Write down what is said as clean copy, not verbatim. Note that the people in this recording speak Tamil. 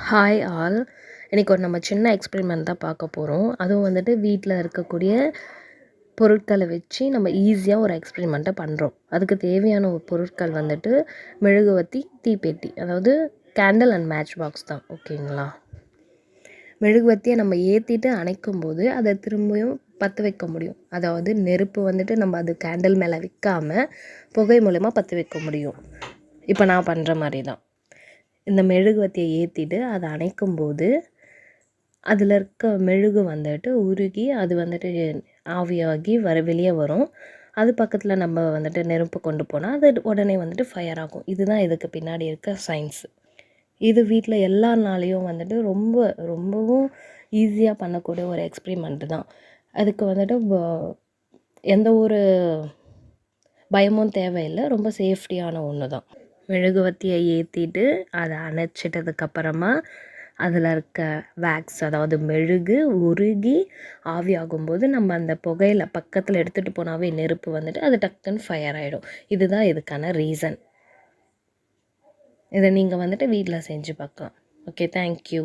Hi all. இன்றைக்கி ஒரு நம்ம சின்ன எக்ஸ்பெரிமெண்ட் தான் பார்க்க போகிறோம். அதுவும் வந்துட்டு வீட்டில் இருக்கக்கூடிய பொருட்களை வச்சு நம்ம ஈஸியாக ஒரு எக்ஸ்பெரிமெண்ட்டை பண்ணுறோம். அதுக்கு தேவையான ஒரு பொருட்கள் வந்துட்டு மெழுகுவர்த்தி, தீப்பெட்டி, அதாவது கேண்டில் அண்ட் மேட்ச் பாக்ஸ் தான். ஓகேங்களா? மெழுகுவர்த்தியை நம்ம ஏற்றிட்டு அணைக்கும்போது அதை திரும்பியும் பற்ற வைக்க முடியும். அதாவது நெருப்பு வந்துட்டு நம்ம அது கேண்டில் மேலே வைக்காமல் புகை மூலமாக பற்ற வைக்க முடியும். இப்போ நான் பண்ணுற மாதிரி தான். இந்த மெழுகுவர்த்தியை ஏற்றிட்டு அதை அணைக்கும்போது அதில் இருக்க மெழுகு வந்துட்டு உருகி அது வந்துட்டு ஆவியாகி வெளியே வரும். அது பக்கத்தில் நம்ம வந்துட்டு நெருப்பு கொண்டு போனால் அது உடனே வந்துட்டு ஃபயர் ஆகும். இதுதான் இதுக்கு பின்னாடி இருக்க சயின்ஸ். இது வீட்டில் எல்லா நாளையும் வந்துட்டு ரொம்பவும் ஈஸியாக பண்ணக்கூடிய ஒரு எக்ஸ்பெரிமெண்ட்டு தான். அதுக்கு வந்துட்டு எந்த ஒரு பயமும் தேவையில்லை. ரொம்ப சேஃப்டியான ஒன்று தான். மெழுகுவர்த்தியை ஏற்றிட்டு அதை அணைச்சிட்டதுக்கப்புறமா அதில் இருக்க வேக்ஸ், அதாவது மெழுகு உருகி ஆவியாகும்போது நம்ம அந்த புகையில பக்கத்தில் எடுத்துகிட்டு போனாவே நெருப்பு வந்துட்டு அது டக்குன்னு ஃபயர் ஆகிடும். இதுதான் இதுக்கான ரீசன். இதை நீங்கள் வந்துட்டு வீட்டில் செஞ்சு பார்க்கலாம். Okay, thank you.